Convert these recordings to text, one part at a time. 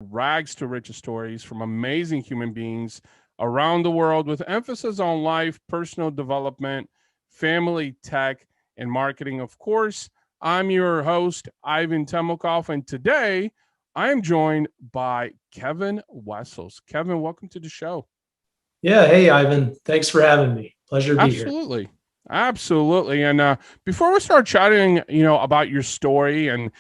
rags to riches stories from amazing human beings around the world with emphasis on life, personal development, family, tech, and marketing. Of course, I'm your host, Ivan Temelkov, and today I am joined by Kevin Wessels. Kevin, welcome to the show. Yeah. Hey, Ivan. Thanks for having me. Pleasure to be here. Absolutely. Absolutely. And before we start chatting, about your story and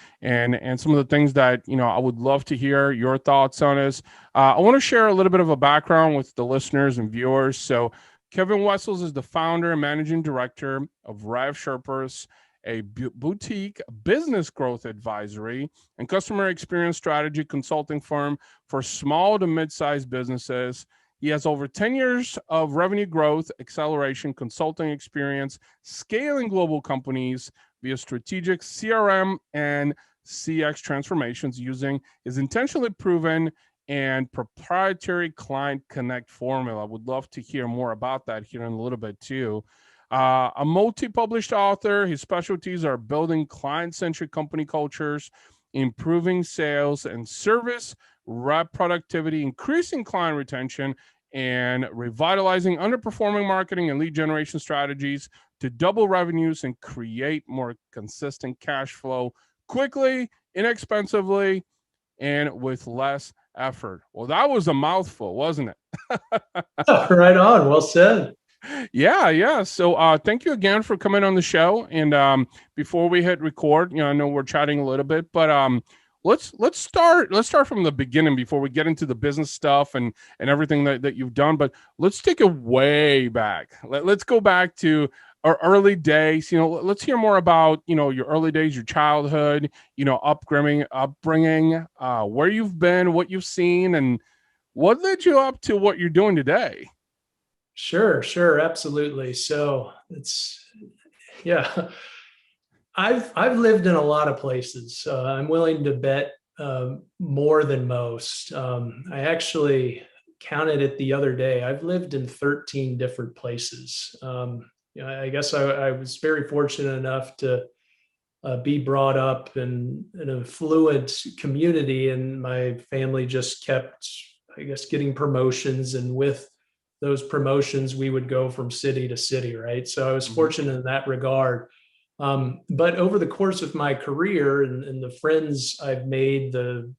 some of the things that I would love to hear your thoughts on is, I want to share a little bit of a background with the listeners and viewers. So, Kevin Wessels is the founder and managing director of RevSherpas, a boutique business growth advisory and customer experience strategy consulting firm for small to mid-sized businesses. He has over 10 years of revenue growth, acceleration, consulting experience, scaling global companies via strategic CRM and CX transformations using his intentionally proven and proprietary client connect formula. I would love to hear more about that here in a little bit too. A multi-published author, his specialties are building client-centric company cultures, improving sales and service, rep productivity, increasing client retention, and revitalizing underperforming marketing and lead generation strategies to double revenues and create more consistent cash flow quickly, inexpensively, and with less effort. Well, that was a mouthful, wasn't it? Right on. Well said. Yeah. So thank you again for coming on the show. And before we hit record, I know we're chatting a little bit, but let's start from the beginning before we get into the business stuff and everything that you've done. But let's take it way back. Let's go back to our early days. Let's hear more about your early days, your childhood, upbringing, where you've been, what you've seen, and what led you up to what you're doing today. Sure, absolutely. So yeah, I've lived in a lot of places. I'm willing to bet more than most. I actually counted it the other day. I've lived in 13 different places. I guess I was very fortunate enough to be brought up in an affluent community, and my family just kept, I guess, getting promotions, and with those promotions we would go from city to city, right? So I was Mhm. fortunate in that regard. But over the course of my career and the friends I've made, the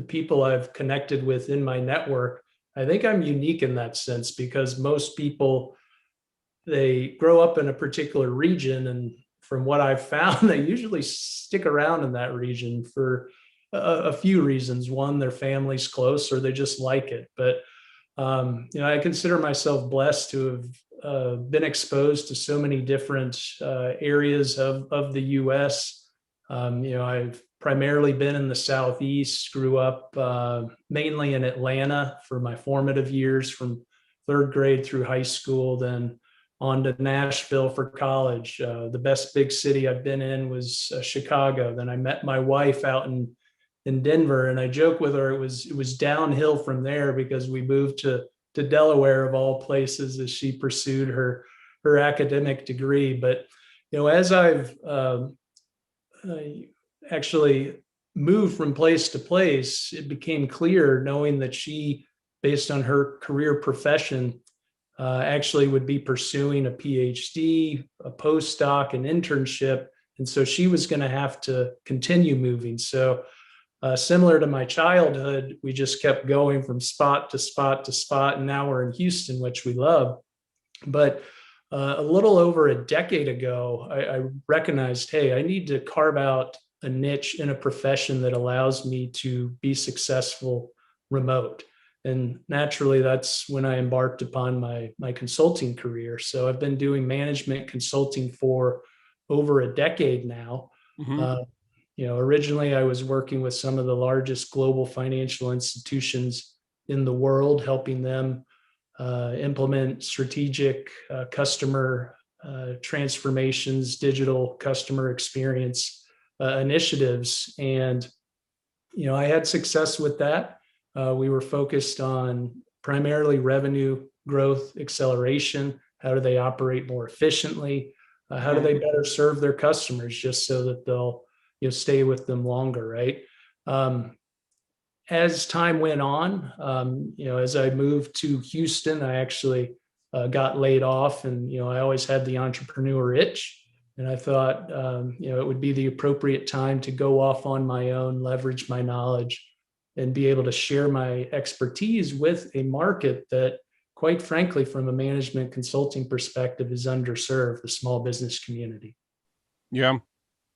people I've connected with in my network, I think I'm unique in that sense, because most people, they grow up in a particular region, and from what I've found, they usually stick around in that region for a few reasons. One, their family's close, or they just like it. But I consider myself blessed to have been exposed to so many different areas of the U.S. I've primarily been in the Southeast, grew up mainly in Atlanta for my formative years, from third grade through high school, then on to Nashville for college. The best big city I've been in was Chicago. Then I met my wife out in Denver, and I joke with her it was downhill from there, because we moved to Delaware of all places as she pursued her academic degree. But as I've actually moved from place to place, it became clear, knowing that she, based on her career profession, actually would be pursuing a PhD, a postdoc, an internship. And so she was going to have to continue moving. So, similar to my childhood, we just kept going from spot to spot to spot. And now we're in Houston, which we love. But a little over a decade ago, I recognized, hey, I need to carve out a niche in a profession that allows me to be successful remote. And naturally, that's when I embarked upon my consulting career. So I've been doing management consulting for over a decade now. Mhm. Uh, Originally I was working with some of the largest global financial institutions in the world, helping them implement strategic customer transformations, digital customer experience initiatives. And, I had success with that. We were focused on primarily revenue growth acceleration. How do they operate more efficiently? How do Mhm. they better serve their customers, just so that they'll stay with them longer, right? Um, as time went on, as I moved to Houston, I actually got laid off, and I always had the entrepreneur itch, and I thought it would be the appropriate time to go off on my own, leverage my knowledge, and be able to share my expertise with a market that, quite frankly, from a management consulting perspective, is underserved, the small business community. Yeah.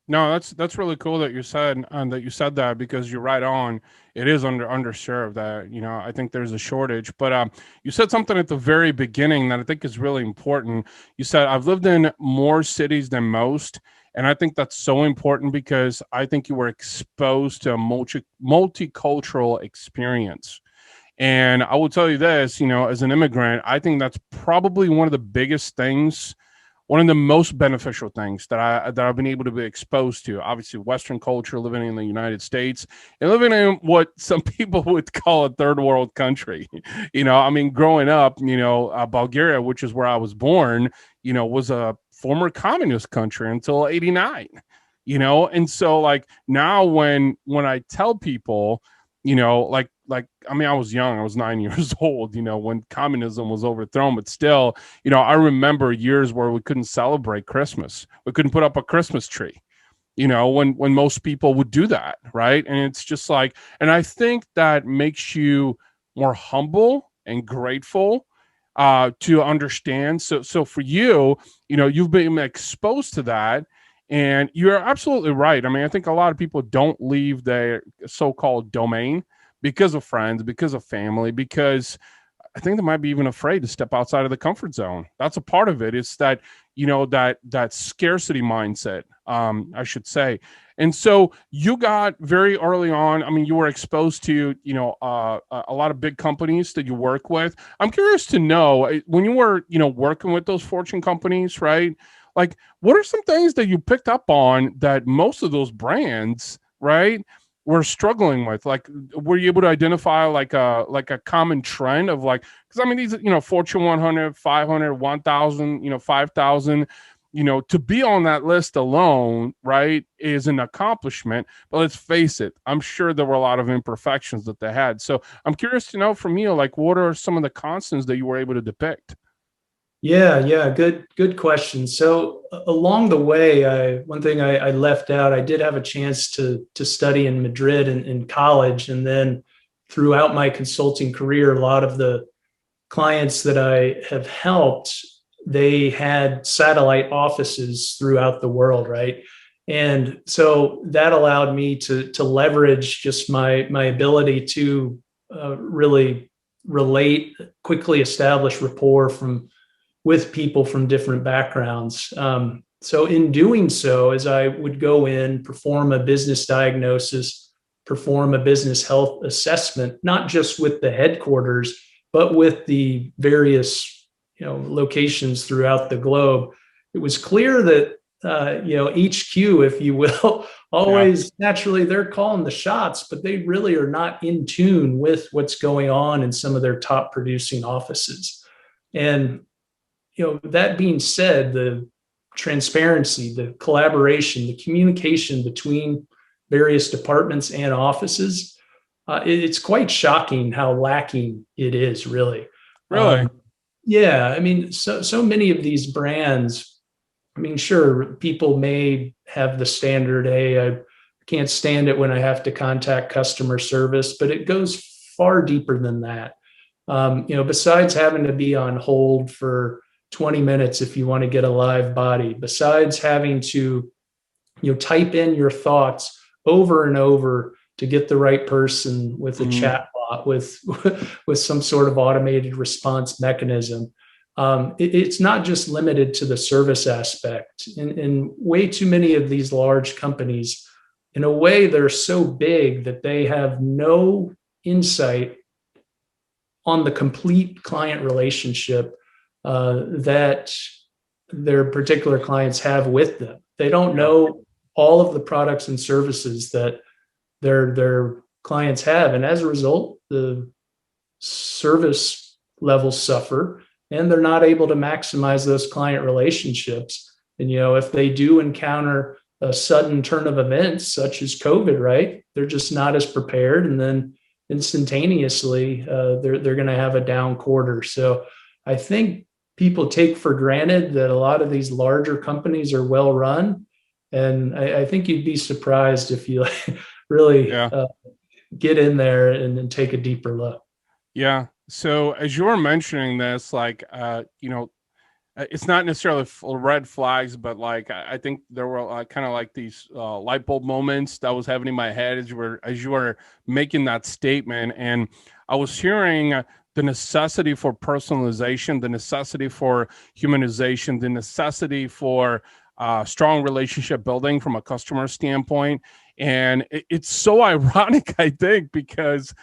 No, that's really cool that you said that, because you're right on. It is underserved. I think there's a shortage. But you said something at the very beginning that I think is really important. You said I've lived in more cities than most, and I think that's so important because I think you were exposed to a multicultural experience. And I will tell you this, as an immigrant, I think that's probably one of the biggest things, one of the most beneficial things that I've been able to be exposed to. Obviously, Western culture, living in the United States, and living in what some people would call a third world country. I mean, growing up, Bulgaria, which is where I was born, was a former communist country until '89. And so like now when I tell people, like I mean, I was young, I was 9 years old, when communism was overthrown, but still, I remember years where we couldn't celebrate Christmas, we couldn't put up a Christmas tree, when most people would do that, right? And it's just like, and I think that makes you more humble and grateful, to understand. So for you, you've been exposed to that. And you're absolutely right. I mean, I think a lot of people don't leave their so-called domain because of friends, because of family, because I think they might be even afraid to step outside of the comfort zone. That's a part of it. It's that, that scarcity mindset, I should say. And so you got very early on, I mean, you were exposed to, a lot of big companies that you work with. I'm curious to know, when you were, working with those Fortune companies, right? Like, what are some things that you picked up on that most of those brands, right, were struggling with? Like, were you able to identify like a common trend of, like, because I mean, these, Fortune 100, 500, 1,000, 5,000, to be on that list alone, right, is an accomplishment. But let's face it, I'm sure there were a lot of imperfections that they had. So I'm curious to know from you, like, what are some of the constants that you were able to depict? Yeah, good question. So along the way, one thing I left out, I did have a chance to study in Madrid in college, and then throughout my consulting career, a lot of the clients that I have helped, they had satellite offices throughout the world, right? And so that allowed me to leverage just my ability to really relate, quickly establish rapport with people from different backgrounds. So in doing so, as I would go in, perform a business diagnosis, perform a business health assessment, not just with the headquarters, but with the various locations throughout the globe, it was clear that HQ, if you will, Yeah. always naturally they're calling the shots, but they really are not in tune with what's going on in some of their top producing offices. And that being said, the transparency, the collaboration, the communication between various departments and offices, it's quite shocking how lacking it is, really. Really? Yeah, I mean, so many of these brands, I mean, sure, people may have the standard, hey, I can't stand it when I have to contact customer service, but it goes far deeper than that. Besides having to be on hold for 20 minutes if you want to get a live body, besides having to type in your thoughts over and over to get the right person with a Mhm. chat bot, with with some sort of automated response mechanism. It's not just limited to the service aspect. In way too many of these large companies, in a way, they're so big that they have no insight on the complete client relationship that their particular clients have with them. They don't Yeah. know all of the products and services that their clients have, and as a result, the service levels suffer, and they're not able to maximize those client relationships. And if they do encounter a sudden turn of events such as COVID, right, they're just not as prepared, and then instantaneously, they're going to have a down quarter. So I think people take for granted that a lot of these larger companies are well run, and I think you'd be surprised if you really Yeah. get in there and take a deeper look. Yeah. So as you were mentioning this, like, it's not necessarily red flags, but like I think there were kind of like these light bulb moments that was having in my head as you were making that statement, and I was hearing the necessity for personalization, the necessity for humanization, the necessity for strong relationship building from a customer standpoint, and it's so ironic, I think, because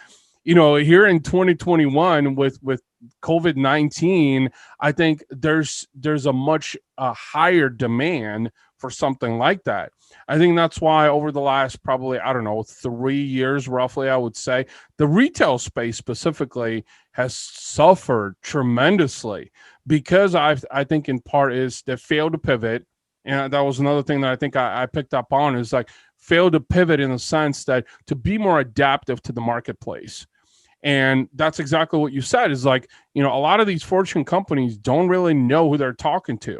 here in 2021 with COVID-19, I think there's a much higher demand for something like that. I think that's why over the last probably, I don't know, 3 years roughly, I would say, the retail space specifically has suffered tremendously because I think in part is they failed to pivot. And that was another thing that I think I picked up on is like failed to pivot in the sense that to be more adaptive to the marketplace. And that's exactly what you said is like, a lot of these Fortune companies don't really know who they're talking to.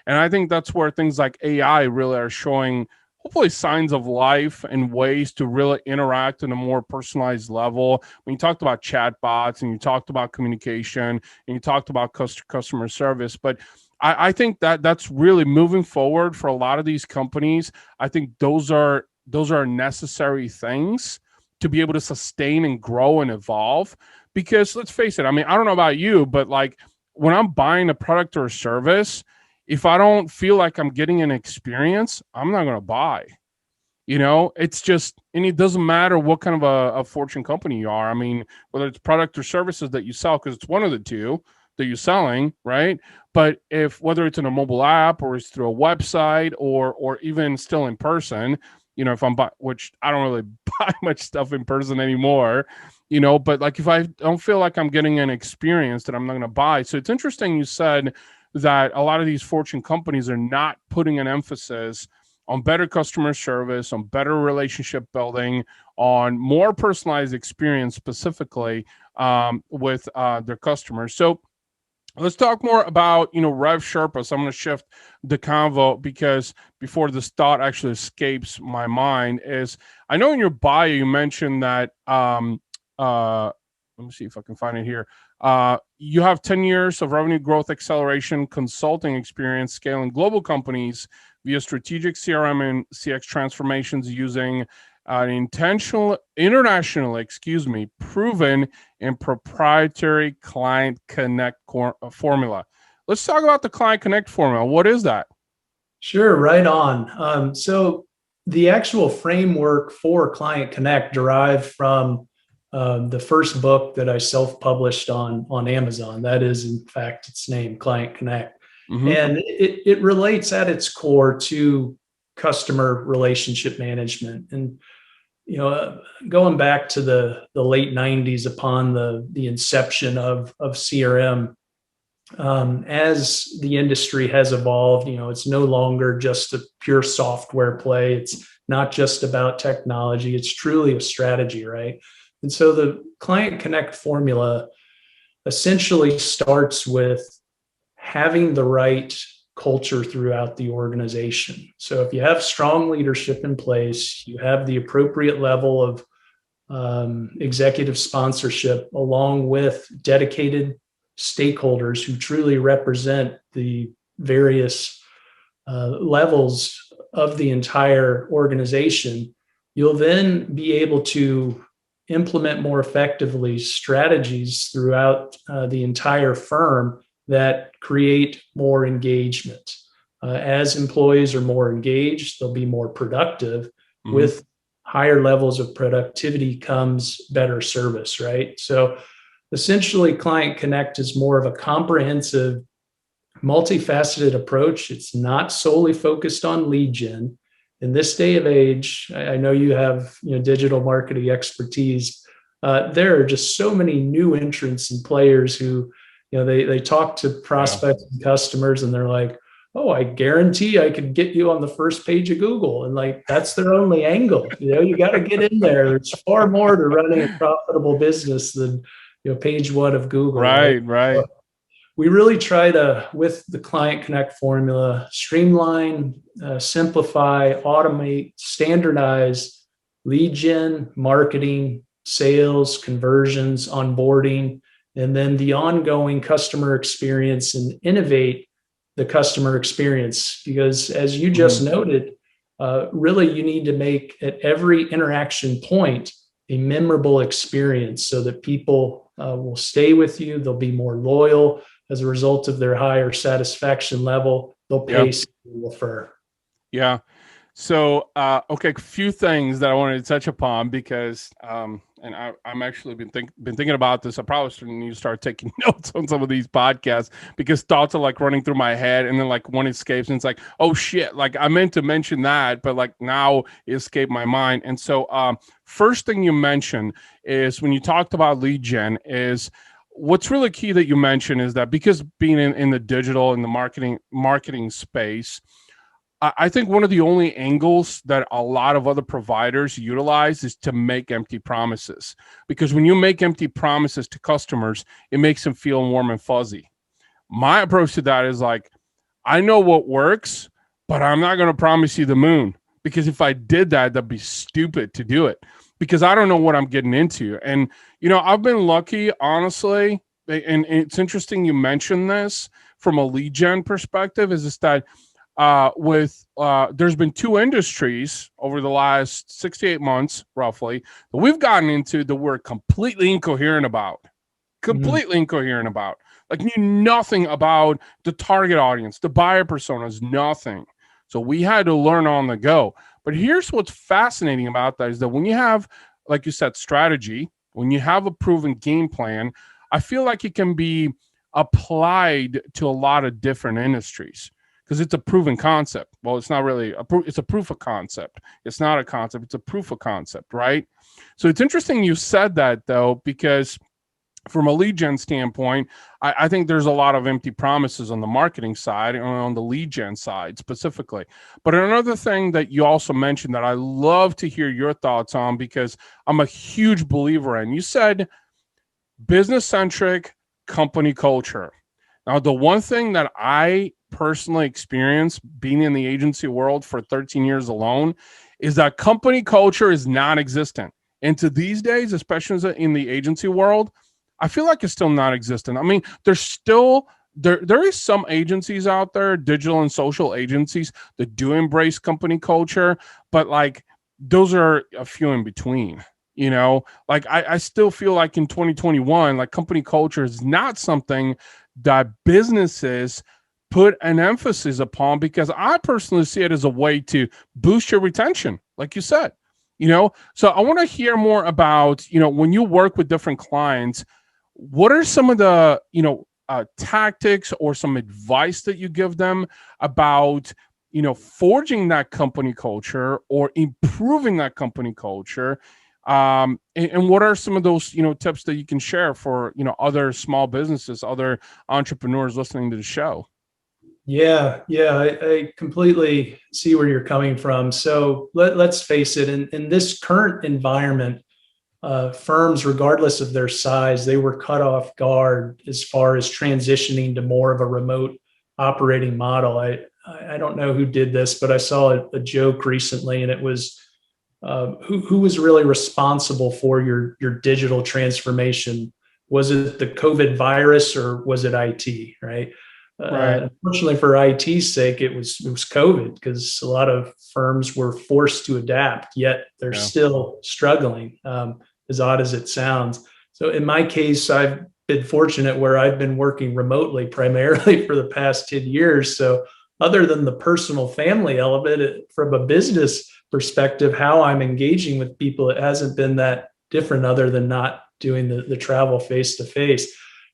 And I think that's where things like AI really are showing hopefully signs of life and ways to really interact in a more personalized level. When you talked about chatbots and you talked about communication and you talked about customer service, but I think that that's really moving forward for a lot of these companies. I think those are necessary things to be able to sustain and grow and evolve. Because let's face it, I mean, I don't know about you, but like when I'm buying a product or a service, if I don't feel like I'm getting an experience, I'm not going to buy. It's just, and it doesn't matter what kind of a Fortune company you are. I mean, whether it's product or services that you sell, because it's one of the two that you're selling, right? But if whether it's in a mobile app or it's through a website or even still in person, if I'm which I don't really buy much stuff in person anymore, but like if I don't feel like I'm getting an experience, that I'm not going to buy. So it's interesting you said that a lot of these Fortune companies are not putting an emphasis on better customer service, on better relationship building, on more personalized experience specifically with their customers. So let's talk more about, RevSherpas. I'm going to shift the convo because before this thought actually escapes my mind is I know in your bio you mentioned that let me see if I can find it here. You have 10 years of revenue growth acceleration consulting experience scaling global companies via strategic CRM and CX transformations using an internationally, proven and proprietary Client Connect formula. Let's talk about the Client Connect formula. What is that? Sure, right on. So the actual framework for Client Connect derived from the first book that I self-published on Amazon. That is, in fact, its name, Client Connect. Mm-hmm. And it relates at its core to customer relationship management. And going back to the late 90s upon the inception of CRM, as the industry has evolved, it's no longer just a pure software play. It's not just about technology. It's truly a strategy, right? And so the Client Connect formula essentially starts with having the right culture throughout the organization. So if you have strong leadership in place, you have the appropriate level of executive sponsorship, along with dedicated stakeholders who truly represent the various levels of the entire organization, you'll then be able to implement more effectively strategies throughout the entire firm that create more engagement. As employees are more engaged, they'll be more productive. Mm-hmm. With higher levels of productivity comes better service, right? So essentially, Client Connect is more of a comprehensive, multifaceted approach. It's not solely focused on lead gen. In this day of age, I know you have digital marketing expertise. There are just so many new entrants and players who they talk to prospects and customers and they're like, oh, I guarantee I could get you on the first page of Google. And like, that's their only angle. You got to get in there. There's far more to running a profitable business than, page one of Google, right? Right, right. We really try to, with the Client Connect formula, streamline, simplify, automate, standardize lead gen, marketing, sales, conversions, onboarding, and then the ongoing customer experience, and innovate the customer experience. Because as you just noted, really you need to make at every interaction point a memorable experience so that people will stay with you. They'll be more loyal as a result of their higher satisfaction level. They'll Yeah. pay, refer. Yeah. So, okay, a few things that I wanted to touch upon because, and I'm actually been thinking about this. I probably should need to start taking notes on some of these podcasts because thoughts are like running through my head, and then like one escapes, and it's like, oh shit, like I meant to mention that, but like now it escaped my mind. And so, first thing you mentioned is when you talked about lead gen is. What's really key that you mentioned is that because being in the digital and the marketing space, I think one of the only angles that a lot of other providers utilize is to make empty promises. Because when you make empty promises to customers, it makes them feel warm and fuzzy. My approach to that is like, I know what works, but I'm not going to promise you the moon. Because if I did that, that'd be stupid to do it. Because I don't know what I'm getting into. And, I've been lucky, honestly. And it's interesting you mentioned this from a lead gen perspective, is just that there's been two industries over the last 6 to 8 months, roughly, that we've gotten into that we're completely incoherent about. Completely incoherent about. Like, knew nothing about the target audience, the buyer personas, nothing. So we had to learn on the go. But here's what's fascinating about that is that when you have, like you said, strategy, when you have a proven game plan, I feel like it can be applied to a lot of different industries because it's a proven concept. Well, it's not really it's a proof of concept. It's not a concept. It's a proof of concept, right? So it's interesting you said that, though, because from a lead gen standpoint, I think there's a lot of empty promises on the marketing side and on the lead gen side specifically. But another thing that you also mentioned that I love to hear your thoughts on, because I'm a huge believer in, you said business-centric company culture. Now, the one thing that I personally experienced being in the agency world for 13 years alone is that company culture is non-existent. And to these days, especially in the agency world, I feel like it's still non-existent. I mean, there's still there is some agencies out there, digital and social agencies, that do embrace company culture, but like those are a few in between. Like I still feel like in 2021, like company culture is not something that businesses put an emphasis upon, because I personally see it as a way to boost your retention, like you said. So I want to hear more about, when you work with different clients, what are some of the, tactics or some advice that you give them about, forging that company culture or improving that company culture? And what are some of those, tips that you can share for, other small businesses, other entrepreneurs listening to the show? Yeah, I completely see where you're coming from. So let's face it, in this current environment, firms, regardless of their size, they were cut off guard as far as transitioning to more of a remote operating model. I don't know who did this, but I saw a joke recently, and it was who was really responsible for your digital transformation? Was it the COVID virus or was it IT? Right. Right. Unfortunately, for IT's sake, it was COVID, because a lot of firms were forced to adapt. Yet they're Yeah. still struggling. As odd as it sounds. So in my case, I've been fortunate where I've been working remotely primarily for the past 10 years. So other than the personal family element, from a business perspective, how I'm engaging with people, it hasn't been that different, other than not doing the travel face to face.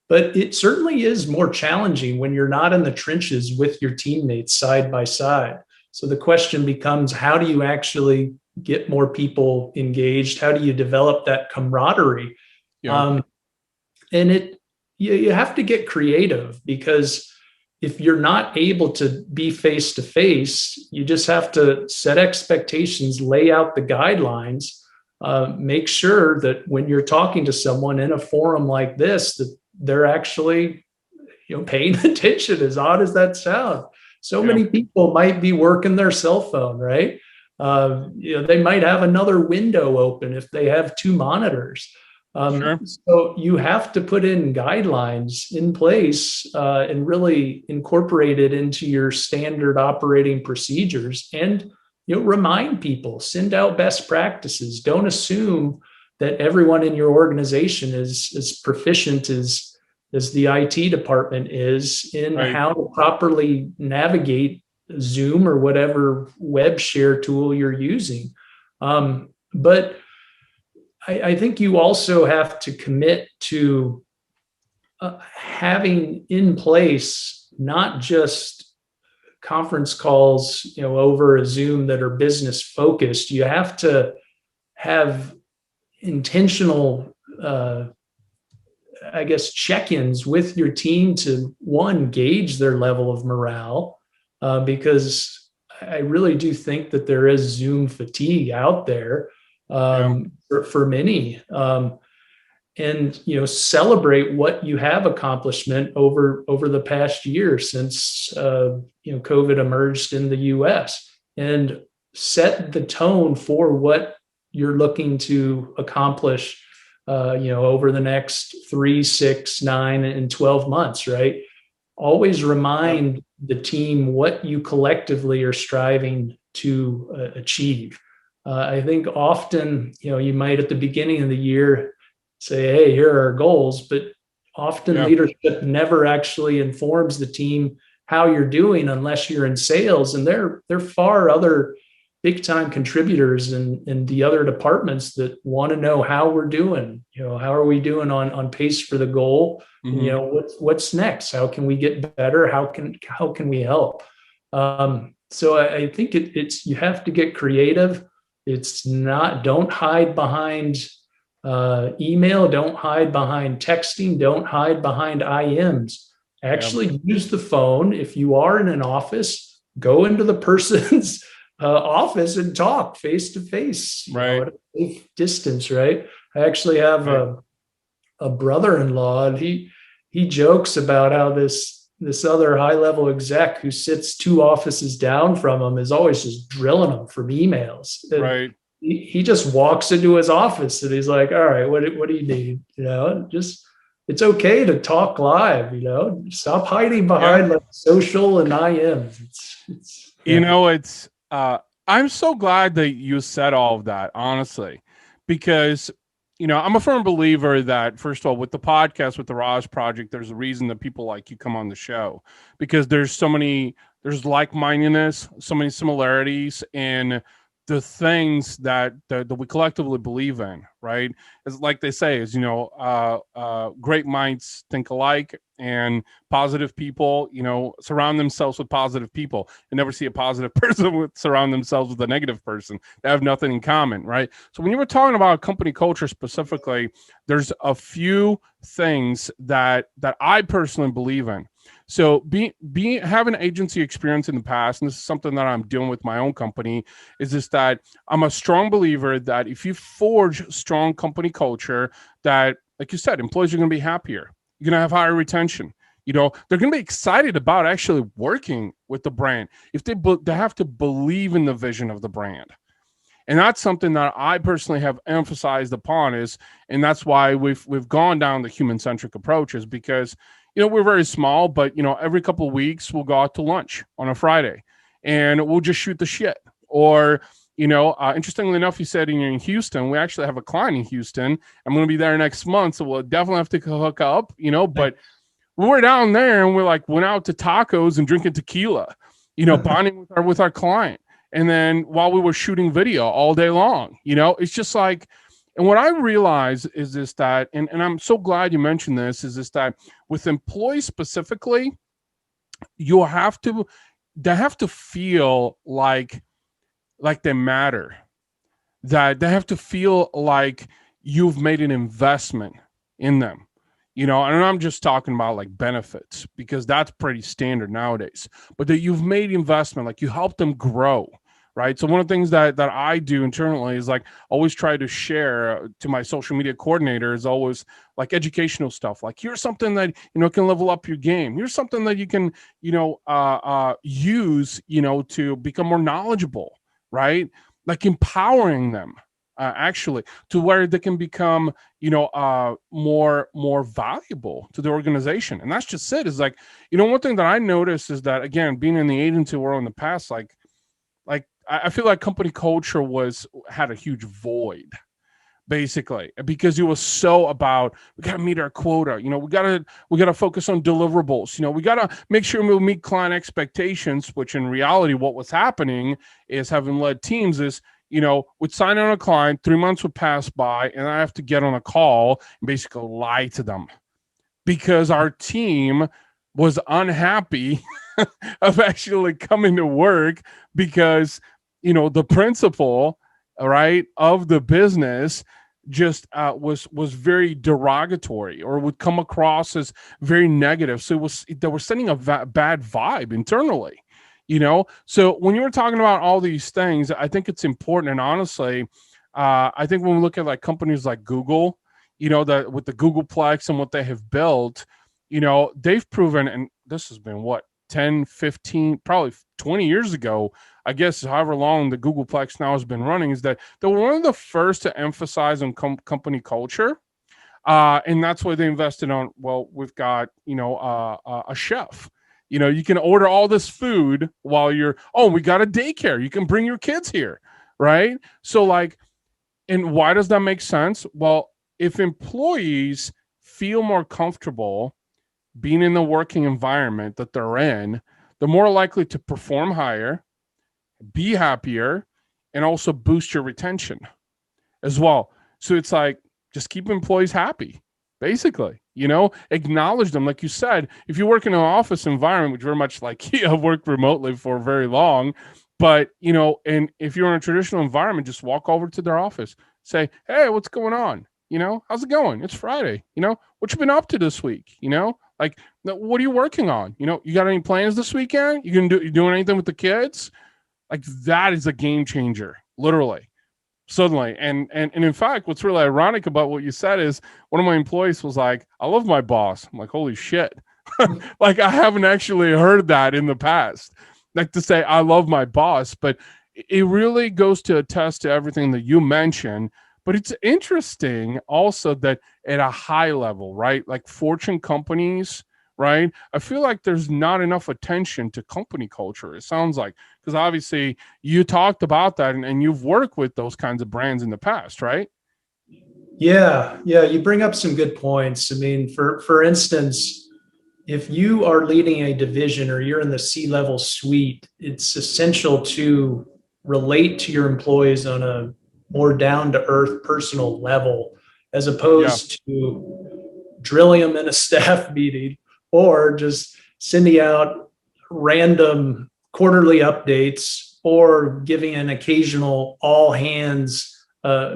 But it certainly is more challenging when you're not in the trenches with your teammates side by side. So the question becomes, how do you actually get more people engaged? How do you develop that camaraderie? Yeah. And you have to get creative, because if you're not able to be face to face, you just have to set expectations, lay out the guidelines, make sure that when you're talking to someone in a forum like this, that they're actually, paying attention. As odd as that sounds, so Yeah. many people might be working their cell phone, right? They might have another window open if they have two monitors. Sure. So you have to put in guidelines in place and really incorporate it into your standard operating procedures, and remind people, send out best practices. Don't assume that everyone in your organization is as proficient as the IT department is in Right. how to properly navigate Zoom or whatever web share tool you're using. But I think you also have to commit to having in place not just conference calls, over a Zoom that are business focused. You have to have intentional, I guess, check-ins with your team to, one, gauge their level of morale, because I really do think that there is Zoom fatigue out there, Yeah. for many. And celebrate what you have accomplishment over the past year since COVID emerged in the U.S., and set the tone for what you're looking to accomplish over the next 3, 6, 9, and 12 months, right? Always Yep. remind the team what you collectively are striving to achieve. I think often, you might at the beginning of the year say, hey, here are our goals, but often Yeah. leadership never actually informs the team how you're doing unless you're in sales. And there far other big time contributors in the other departments that want to know how we're doing. How are we doing on pace for the goal? And Hmm. what's next? How can we get better? How can we help? So I think it's you have to get creative. It's not, don't hide behind email, don't hide behind texting, don't hide behind IMs. Yeah. Actually use the phone. If you are in an office, go into the person's office and talk face to face, Right. at a safe distance, right? I actually have Right. a brother-in-law, and he jokes about how this other high-level exec who sits 2 offices down from him is always just drilling him from emails. And Right. he just walks into his office and he's like, all right, what do you need? Just, it's okay to talk live, stop hiding Yeah. behind like social and IMs. It's You yeah. know, it's I'm so glad that you said all of that, honestly, because I'm a firm believer that, first of all, with the podcast, with the RAS project, there's a reason that people like you come on the show, because there's like-mindedness, so many similarities in the things that we collectively believe in, right? It's like they say, is great minds think alike, and positive people, surround themselves with positive people, and never see a positive person surround themselves with a negative person. They have nothing in common, right? So when you were talking about company culture specifically, there's a few things that I personally believe in. So being having agency experience in the past, and this is something that I'm doing with my own company, is just that I'm a strong believer that if you forge strong company culture, that, like you said, employees are going to be happier. You're going to have higher retention. They're going to be excited about actually working with the brand if they have to believe in the vision of the brand. And that's something that I personally have emphasized upon and that's why we've gone down the human-centric approaches, because we're very small, but every couple of weeks we'll go out to lunch on a Friday and we'll just shoot the shit. Or interestingly enough, you said you're in Houston. We actually have a client in Houston. I'm going to be there next month, so we'll definitely have to hook up. But we were down there and went out to tacos and drinking tequila, bonding with our client. And then while we were shooting video all day long, it's just like, and what I realize is this, that, and I'm so glad you mentioned this, is this, that with employees specifically, they have to feel like they matter, that they have to feel like you've made an investment in them. and I'm just talking about like benefits because that's pretty standard nowadays, but that you've made investment, like you help them grow, right? So one of the things that I do internally is like always try to share to my social media coordinator is always like educational stuff. Like here's something that can level up your game. Here's something that you can use to become more knowledgeable, right? Like empowering them actually to where they can become more valuable to the organization. And that's just it. Is like one thing that I noticed is that, again, being in the agency world in the past, like I feel like company culture had a huge void basically because it was so about we got to meet our quota, we got to focus on deliverables, we got to make sure we meet client expectations, which in reality what was happening is, having led teams, is would sign on a client, 3 months would pass by, and I have to get on a call and basically lie to them because our team was unhappy of actually coming to work because the principal, right, of the business just was very derogatory or would come across as very negative. So they were sending a bad vibe internally. So when you were talking about all these things, I think it's important. And honestly, I think when we look at like companies like Google, that with the Googleplex and what they have built, they've proven, and this has been what, 10, 15, probably 20 years ago, I guess, however long the Googleplex now has been running, is that they were one of the first to emphasize on company culture. And that's why they invested on, well, we've got, a chef. You can order all this food while we got a daycare. You can bring your kids here, right? So like, and why does that make sense? Well, if employees feel more comfortable being in the working environment that they're in, they're more likely to perform higher, be happier, and also boost your retention as well. So it's like, just keep employees happy, basically, acknowledge them. Like you said, if you work in an office environment, which very much like I've worked remotely for very long, but, and if you're in a traditional environment, just walk over to their office, say, hey, what's going on? How's it going? It's Friday. What you been up to this week? Like, what are you working on? You got any plans this weekend? You doing anything with the kids? Like, that is a game changer, literally, suddenly. And in fact, what's really ironic about what you said is one of my employees was like, I love my boss. I'm like, holy shit. Like, I haven't actually heard that in the past, like to say I love my boss, but it really goes to attest to everything that you mentioned. But it's interesting also that at a high level, right? Like Fortune companies, right? I feel like there's not enough attention to company culture. It sounds like, because obviously you talked about that and you've worked with those kinds of brands in the past, right? Yeah, yeah, you bring up some good points. I mean, for instance, if you are leading a division or you're in the C-level suite, it's essential to relate to your employees on a more down to earth personal level, as Yeah. opposed to drilling them in a staff meeting or just sending out random quarterly updates or giving an occasional all hands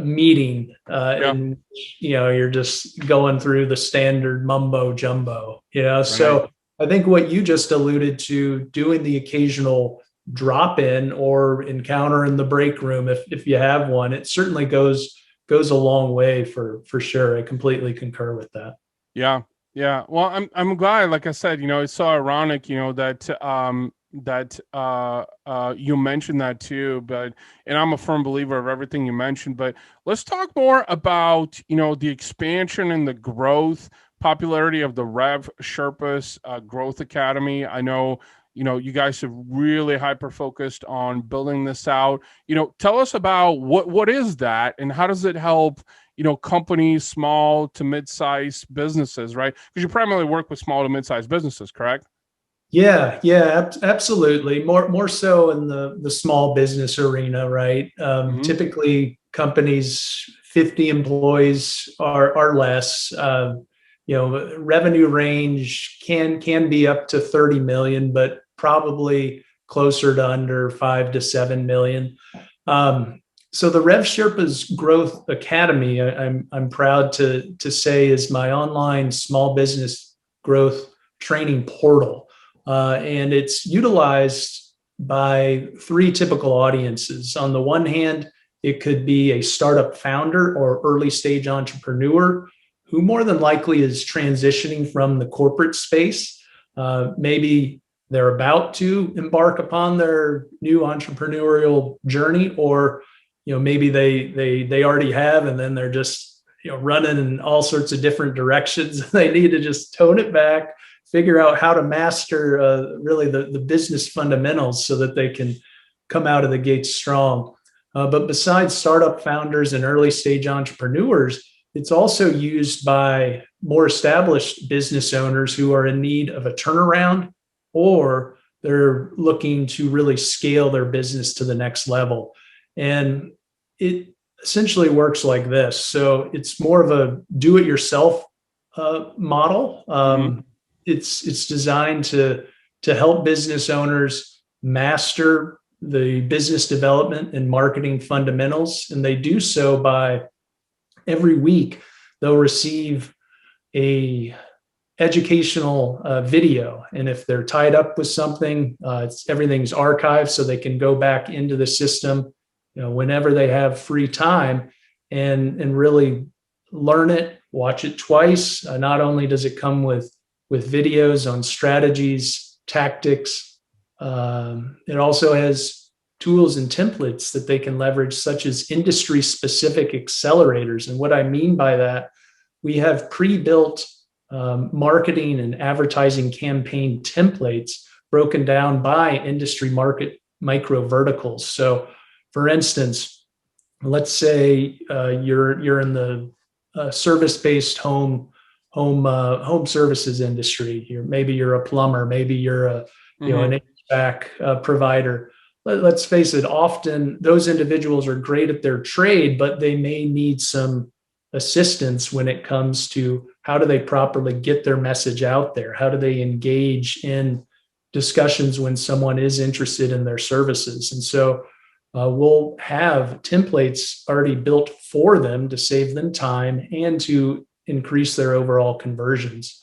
meeting, Yeah. and you're just going through the standard mumbo jumbo. Right. So I think what you just alluded to, doing the occasional drop in or encounter in the break room, if you have one, it certainly goes a long way for sure. I completely concur with that. Yeah, yeah. Well, I'm glad. Like I said, it's so ironic, you mentioned that too. But and I'm a firm believer of everything you mentioned. But let's talk more about the expansion and the growth popularity of the RevSherpas Growth Academy. I know you guys have really hyper focused on building this out. Tell us about what is that and how does it help companies, small to mid-sized businesses, right? Because you primarily work with small to mid-sized businesses, correct? Yeah, yeah, absolutely. More so in the small business arena, right? Mm-hmm. Typically, companies 50 employees are less. Revenue range can be up to 30 million, but probably closer to under 5 to 7 million. Um, So the RevSherpas Growth Academy, I'm proud to say, is my online small business growth training portal, and it's utilized by three typical audiences. On the one hand, it could be a startup founder or early stage entrepreneur who more than likely is transitioning from the corporate space. Maybe they're about to embark upon their new entrepreneurial journey, or maybe they already have, and then they're just running in all sorts of different directions. They need to just tone it back, figure out how to master really the business fundamentals so that they can come out of the gates strong. But besides startup founders and early stage entrepreneurs, it's also used by more established business owners who are in need of a turnaround, or they're looking to really scale their business to the next level. And it essentially works like this. So it's more of a do-it-yourself model. It's designed to help business owners master the business development and marketing fundamentals, and they do so by every week they'll receive a educational video, and if they're tied up with something, everything's archived so they can go back into the system whenever they have free time and really learn it, watch it twice. Not only does it come with videos on strategies, tactics, it also has tools and templates that they can leverage, such as industry specific accelerators. And what I mean by that, we have pre-built marketing and advertising campaign templates broken down by industry market micro verticals. So for instance, let's say you're in the service-based home services industry. Maybe you're a plumber, maybe you're an HVAC provider. Let's face it, often those individuals are great at their trade, but they may need some assistance when it comes to how do they properly get their message out there? How do they engage in discussions when someone is interested in their services? And so we'll have templates already built for them to save them time and to increase their overall conversions.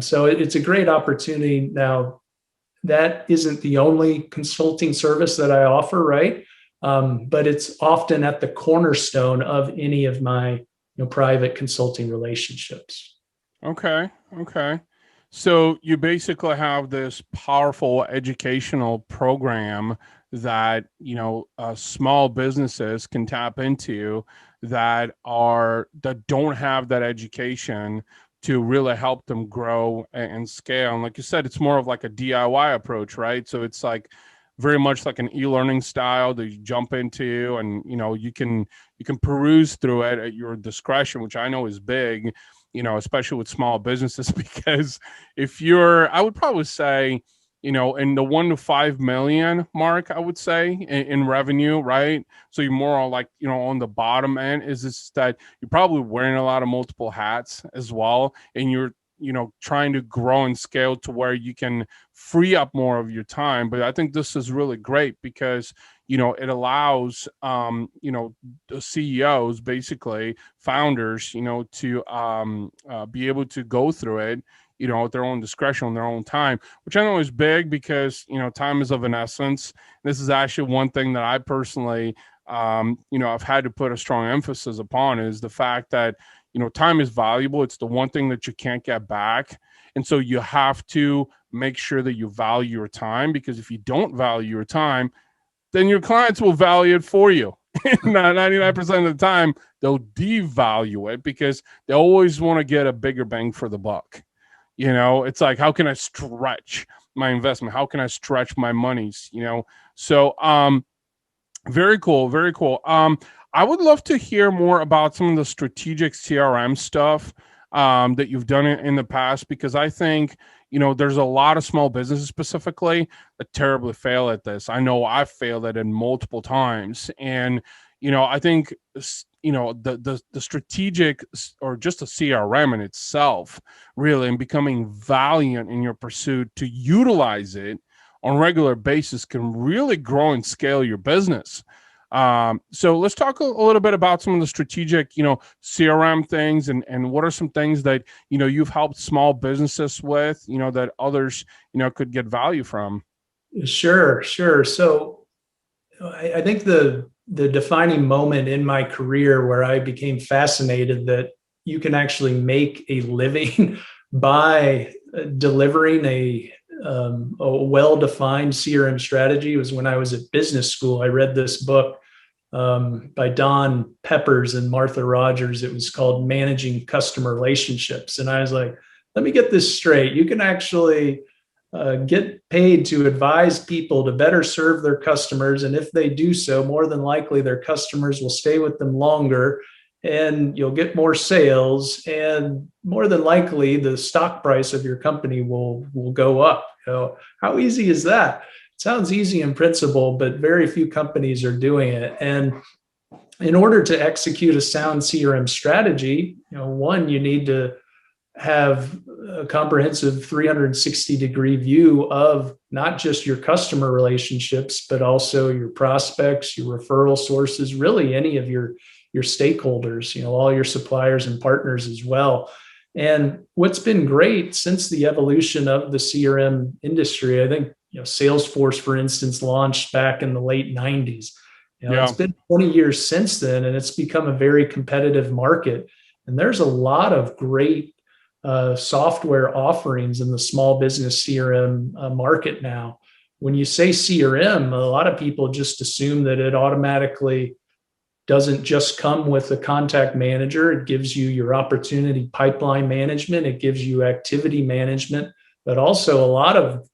So it's a great opportunity. Now, that isn't the only consulting service that I offer, right? But it's often at the cornerstone of any of my private consulting relationships. Okay. So you basically have this powerful educational program that small businesses can tap into that don't have that education to really help them grow and scale. And like you said, it's more of like a DIY approach, right? So it's like very much like an e-learning style that you jump into, and you can peruse through it at your discretion, which I know is big, especially with small businesses, because I would probably say, in the 1 to 5 million mark, I would say in revenue, right? So you're more like, on the bottom end, is this that you're probably wearing a lot of multiple hats as well. And you're, trying to grow and scale to where you can free up more of your time. But I think this is really great because, it allows, the CEOs, basically founders, to be able to go through it, at their own discretion, on their own time, which I know is big because, time is of an essence. This is actually one thing that I personally, I've had to put a strong emphasis upon, is the fact that, time is valuable. It's the one thing that you can't get back. And so you have to make sure that you value your time, because if you don't value your time, then your clients will value it for you. 99% of the time, they'll devalue it because they always want to get a bigger bang for the buck. It's like, how can I stretch my investment? How can I stretch my monies? So very cool. Very cool. I would love to hear more about some of the strategic CRM stuff that you've done in the past, because I think, there's a lot of small businesses specifically that terribly fail at this. I know I've failed at it multiple times. And, I think, the strategic, or just a CRM in itself, really, and becoming valiant in your pursuit to utilize it on a regular basis, can really grow and scale your business. So let's talk a little bit about some of the strategic, CRM things, and what are some things that, you've helped small businesses with, that others, could get value from. Sure, sure. So I think the defining moment in my career where I became fascinated that you can actually make a living by delivering a well-defined CRM strategy was when I was at business school. I read this book by Don Peppers and Martha Rogers. It was called Managing Customer Relationships. And I was like, let me get this straight. You can actually get paid to advise people to better serve their customers. And if they do so, more than likely their customers will stay with them longer and you'll get more sales. And more than likely the stock price of your company will go up. How easy is that? It sounds easy in principle, but very few companies are doing it. And in order to execute a sound CRM strategy, one, you need to have a comprehensive 360-degree view of not just your customer relationships, but also your prospects, your referral sources, really any of your stakeholders, all your suppliers and partners as well. And what's been great since the evolution of the CRM industry, I think, Salesforce, for instance, launched back in the late 90s. It's Yeah. been 20 years since then, and it's become a very competitive market. And there's a lot of great software offerings in the small business CRM market now. When you say CRM, a lot of people just assume that it automatically doesn't just come with a contact manager. It gives you your opportunity pipeline management. It gives you activity management, but also a lot of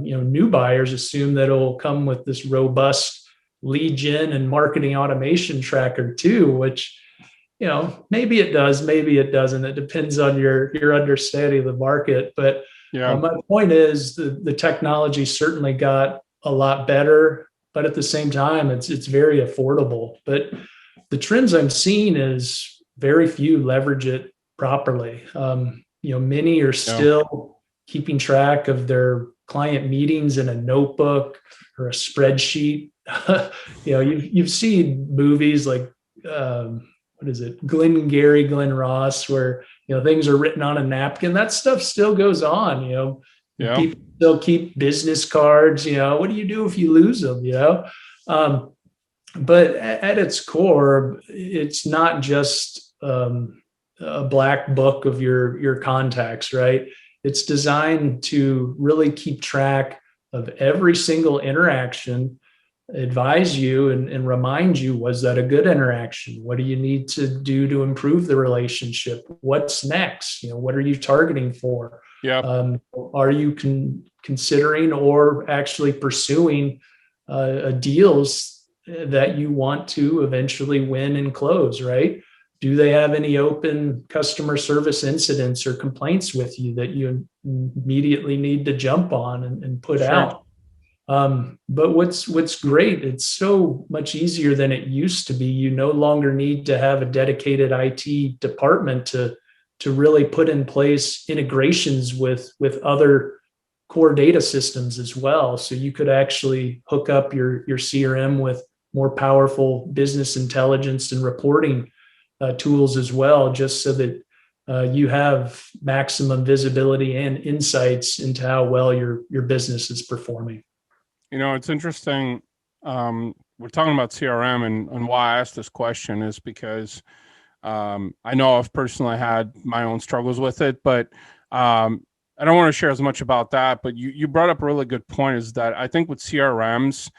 new buyers assume that it'll come with this robust lead gen and marketing automation tracker too, which maybe it does, maybe it doesn't. It depends on your understanding of the market. But Yeah. my point is the technology certainly got a lot better, but at the same time, it's very affordable. But the trends I'm seeing is very few leverage it properly. Many are Yeah. still keeping track of their client meetings in a notebook or a spreadsheet. You've seen movies like what is it, Glengarry Glen Ross, where things are written on a napkin. That stuff still goes on. Yeah. People still keep business cards. What do you do if you lose them? But at its core, it's not just a black book of your contacts, right? It's designed to really keep track of every single interaction, advise you and remind you, was that a good interaction? What do you need to do to improve the relationship? What's next? What are you targeting for? Yeah. Are you considering or actually pursuing deals that you want to eventually win and close, right? Do they have any open customer service incidents or complaints with you that you immediately need to jump on and put Sure. out? But what's great, it's so much easier than it used to be. You no longer need to have a dedicated IT department to really put in place integrations with other core data systems as well. So you could actually hook up your CRM with more powerful business intelligence and reporting tools as well, just so that you have maximum visibility and insights into how well your business is performing. It's interesting. We're talking about CRM, and why I asked this question is because I know I've personally had my own struggles with it, but I don't want to share as much about that. But you brought up a really good point, is that I think with CRMs,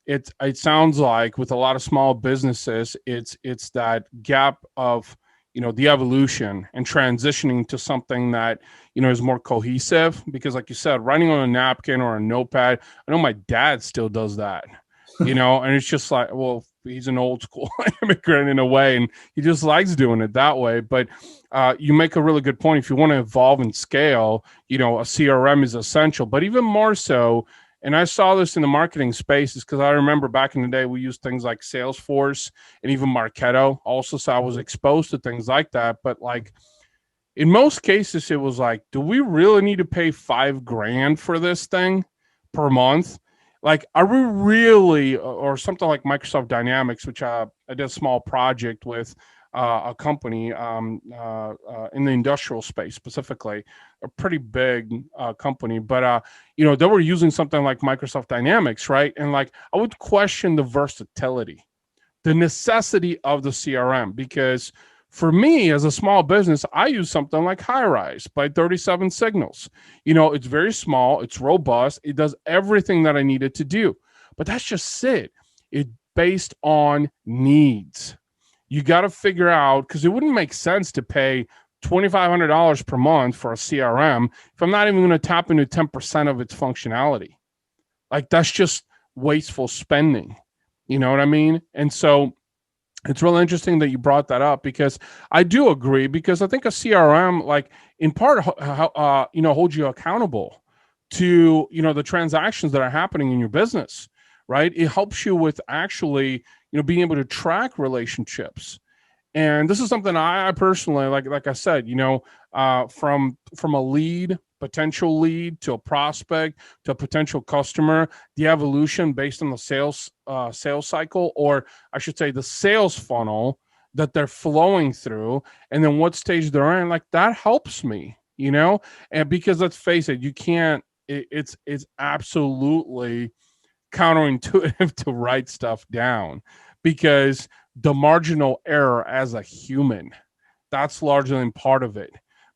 it sounds like with a lot of small businesses, it's that gap of the evolution and transitioning to something that is more cohesive, because like you said, writing on a napkin or a notepad, I know my dad still does that, and it's just like, well, he's an old school immigrant in a way, and he just likes doing it that way. But you make a really good point. If you want to evolve and scale, a CRM is essential, but even more so. And I saw this in the marketing space, is because I remember back in the day, we used things like Salesforce and even Marketo also. So I was exposed to things like that. But like in most cases, it was like, do we really need to pay $5,000 for this thing per month? Like, are we really, or something like Microsoft Dynamics, which I did a small project with a company in the industrial space specifically, a pretty big company, but they were using something like Microsoft Dynamics, right? And like, I would question the versatility, the necessity of the CRM, because for me as a small business, I use something like Highrise by 37 Signals. It's very small, it's robust, it does everything that I need it to do. But that's just it. It's based on needs. You got to figure out, because it wouldn't make sense to pay $2,500 per month for a CRM if I'm not even going to tap into 10% of its functionality. Like, that's just wasteful spending. You know what I mean? And so it's really interesting that you brought that up, because I do agree, because I think a CRM, like, in part, holds you accountable to, the transactions that are happening in your business, right? It helps you with actually, being able to track relationships. And this is something I personally like I said, from a potential lead, to a prospect, to a potential customer, the evolution based on the sales cycle, or I should say the sales funnel that they're flowing through, and then what stage they're in, like, that helps me, and because let's face it, you can't it's absolutely counterintuitive to write stuff down, because the marginal error as a human, that's largely part of it,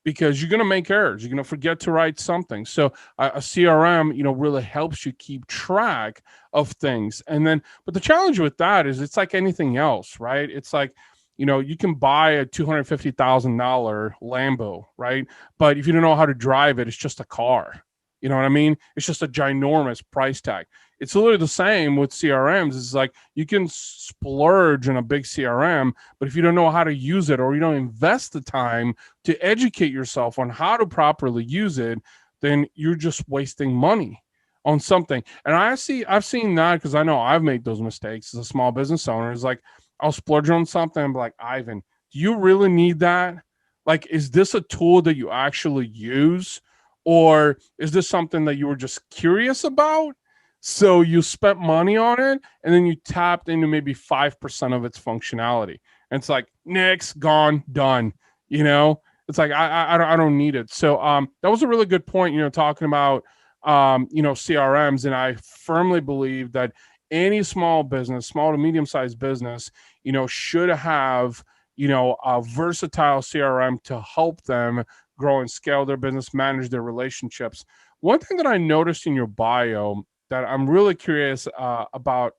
because you're going to make errors, you're going to forget to write something. So a CRM, really helps you keep track of things. And then, but the challenge with that is, it's like anything else, right? It's like, you can buy a $250,000 Lambo, right? But if you don't know how to drive it, it's just a car. You know what I mean? It's just a ginormous price tag. It's literally the same with CRMs. It's like, you can splurge in a big CRM, but if you don't know how to use it, or you don't invest the time to educate yourself on how to properly use it, then you're just wasting money on something. And I've seen that, because I know I've made those mistakes as a small business owner. It's like, I'll splurge on something and be like, Ivan, do you really need that? Like, is this a tool that you actually use? Or is this something that you were just curious about? So you spent money on it, and then you tapped into maybe 5% of its functionality. And it's like, next, gone, done. It's like, I don't need it. So that was a really good point, talking about, CRMs. And I firmly believe that any small business, small to medium-sized business, should have, a versatile CRM to help them grow and scale their business, manage their relationships. One thing that I noticed in your bio that I'm really curious about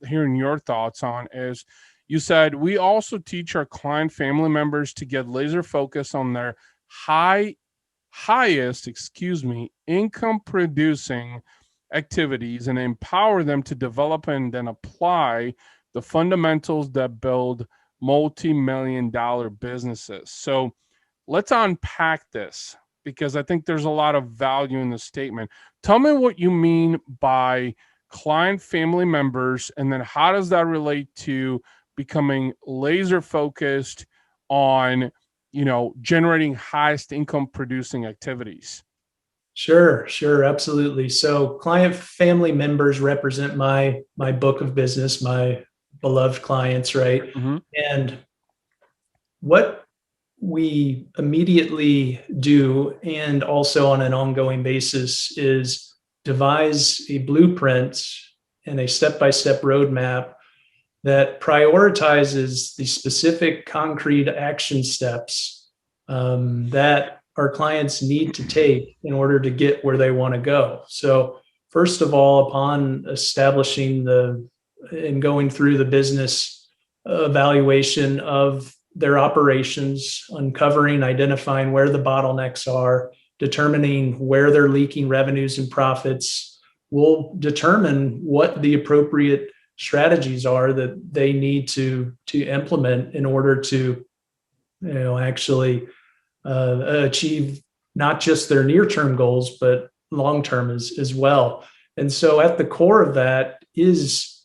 hearing your thoughts on is, you said, we also teach our client family members to get laser focused on their highest, income producing activities, and empower them to develop and then apply the fundamentals that build multi-million dollar businesses. So let's unpack this, because I think there's a lot of value in the statement. Tell me what you mean by client family members, and then how does that relate to becoming laser focused on, generating highest income producing activities? Sure, absolutely. So client family members represent my book of business, my beloved clients, right? Mm-hmm. And what we immediately do, and also on an ongoing basis, is devise a blueprint and a step-by-step roadmap that prioritizes the specific concrete action steps that our clients need to take in order to get where they want to go. So first of all, upon establishing and going through the business evaluation of their operations, uncovering, identifying where the bottlenecks are, determining where they're leaking revenues and profits, will determine what the appropriate strategies are that they need to implement in order to actually achieve not just their near-term goals, but long-term as well. And so at the core of that is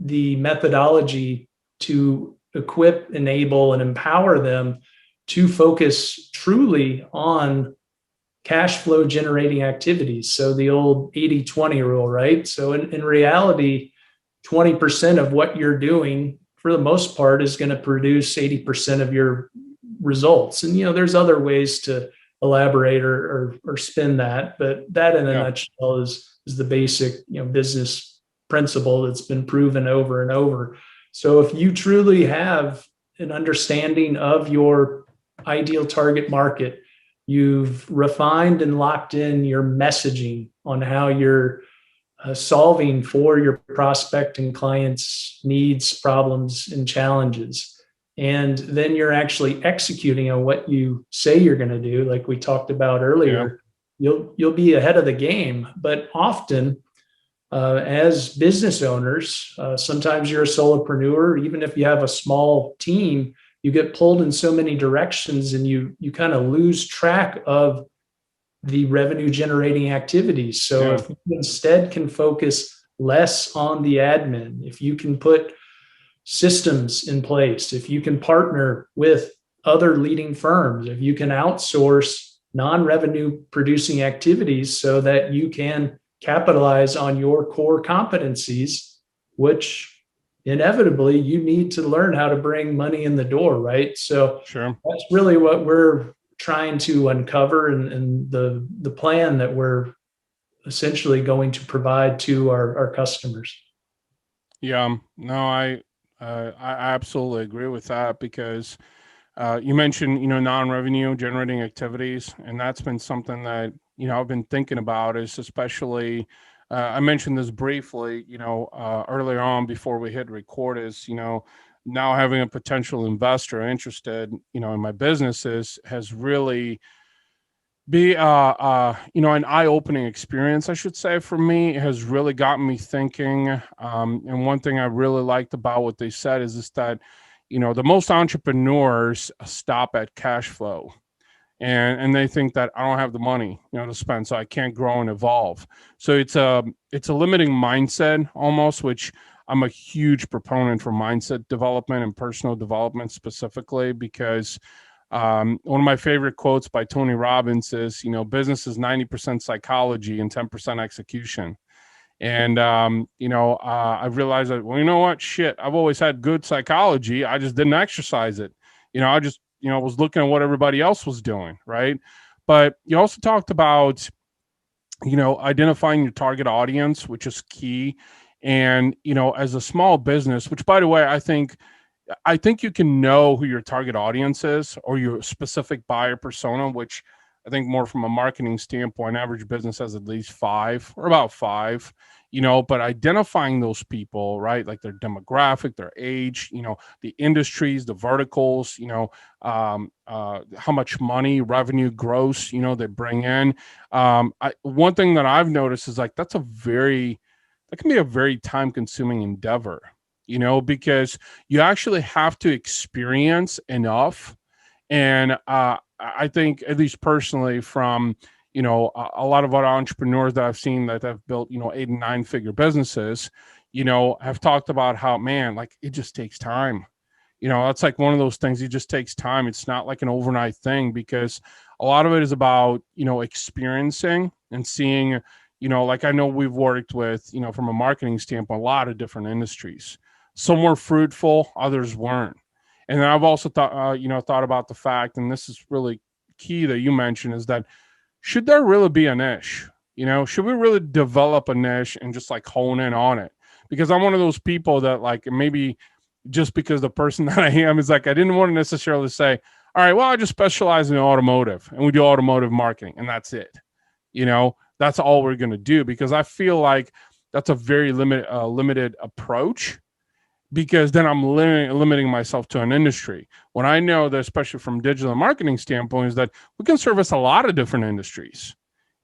the methodology to equip, enable, and empower them to focus truly on cash flow generating activities. So the old 80-20 rule, right? So in reality, 20% of what you're doing for the most part is going to produce 80% of your results. And, there's other ways to elaborate or spin that, but that in a Yeah. nutshell is the basic, business principle that's been proven over and over. So if you truly have an understanding of your ideal target market, you've refined and locked in your messaging on how you're solving for your prospect and clients' needs, problems, and challenges. And then you're actually executing on what you say you're going to do, like we talked about Yeah. earlier. You'll be ahead of the game. But often, as business owners, sometimes you're a solopreneur. Even if you have a small team, you get pulled in so many directions, and you kind of lose track of the revenue generating activities. So Yeah. if you instead can focus less on the admin, if you can put systems in place, if you can partner with other leading firms, if you can outsource non-revenue producing activities so that you can capitalize on your core competencies, which inevitably you need to learn how to bring money in the door, right? So Sure. that's really what we're trying to uncover, and the plan that we're essentially going to provide to our customers. Yeah. No, I absolutely agree with that because you mentioned, non-revenue generating activities, and that's been something that, I've been thinking about is especially, I mentioned this briefly, earlier on before we hit record is, now having a potential investor interested, in my businesses has really be an eye-opening experience, I should say. For me, it has really gotten me thinking, and one thing I really liked about what they said is that the most entrepreneurs stop at cash flow, and they think that I don't have the money to spend, so I can't grow and evolve. So it's a limiting mindset almost, which I'm a huge proponent for mindset development and personal development specifically, because one of my favorite quotes by Tony Robbins is, business is 90% psychology and 10% execution. And, I realized that, well, you know what? Shit, I've always had good psychology. I just didn't exercise it. I just, was looking at what everybody else was doing. Right. But you also talked about, identifying your target audience, which is key. And, as a small business, which by the way, I think you can know who your target audience is or your specific buyer persona, which I think more from a marketing standpoint, average business has at least five or about five, but identifying those people, right? Like their demographic, their age, the industries, the verticals, how much money, revenue, gross, they bring in. One thing that I've noticed is like, that can be a very time consuming endeavor, because you actually have to experience enough. And I think, at least personally, from a lot of other entrepreneurs that I've seen that have built 8 and 9 figure businesses, have talked about how, man, like it just takes time. That's like one of those things. It just takes time. It's not like an overnight thing, because a lot of it is about experiencing and seeing. Like I know we've worked with from a marketing standpoint, a lot of different industries. Some were fruitful, others weren't. And then I've also thought about the fact, and this is really key that you mentioned, is that should there really be a niche? Should we really develop a niche and just like hone in on it? Because I'm one of those people that, like, maybe just because the person that I am is like, I didn't want to necessarily say, all right, well, I just specialize in automotive and we do automotive marketing and that's it. That's all we're going to do, because I feel like that's a very limited approach, because then I'm limiting myself to an industry. When I know that, especially from digital marketing standpoint, is that we can service a lot of different industries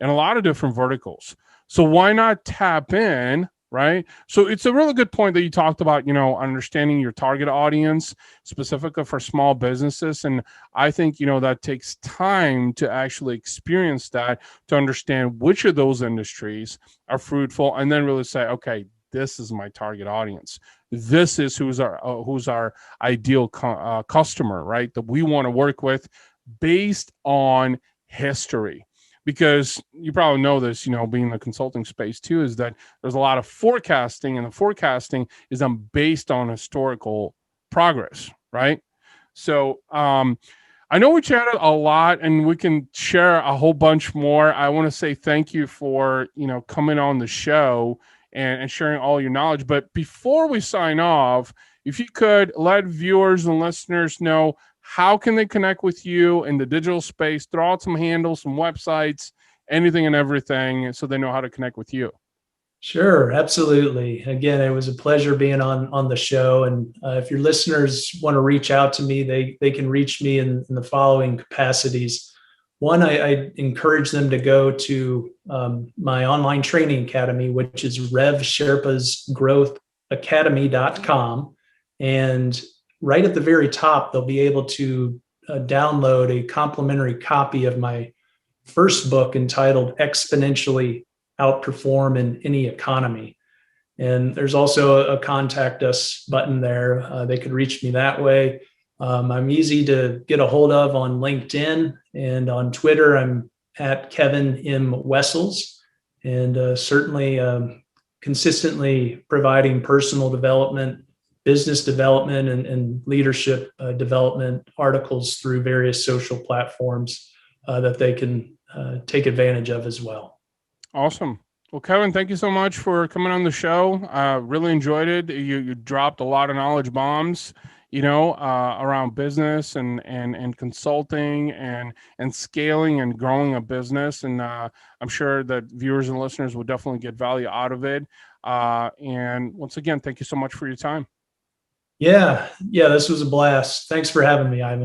and a lot of different verticals. So why not tap in, right? So it's a really good point that you talked about, understanding your target audience specifically for small businesses. And I think, that takes time to actually experience that, to understand which of those industries are fruitful, and then really say, okay, this is my target audience. This is who's our ideal customer, right? That we want to work with based on history. because you probably know this, being in the consulting space too, is that there's a lot of forecasting, and the forecasting is based on historical progress, right? So, I know we chatted a lot, and we can share a whole bunch more. I want to say thank you for, coming on the show and sharing all your knowledge. But before we sign off, if you could let viewers and listeners know how can they connect with you in the digital space, throw out some handles, some websites, anything and everything, so they know how to connect with you. Sure, absolutely. Again, it was a pleasure being on the show. And if your listeners want to reach out to me, they can reach me in the following capacities. One, I encourage them to go to my online training academy, which is RevSherpas Growth Academy.com. And right at the very top, they'll be able to download a complimentary copy of my first book entitled Exponentially Outperform in Any Economy. And there's also a contact us button there. They could reach me that way. I'm easy to get a hold of on LinkedIn, and on Twitter, I'm at Kevin M. Wessels, and certainly consistently providing personal development, business development, and leadership development articles through various social platforms that they can take advantage of as well. Awesome. Well, Kevin, thank you so much for coming on the show. Really enjoyed it. You dropped a lot of knowledge bombs, around business and consulting and scaling and growing a business. And I'm sure that viewers and listeners will definitely get value out of it. And once again, thank you so much for your time. Yeah, this was a blast. Thanks for having me, Ivan.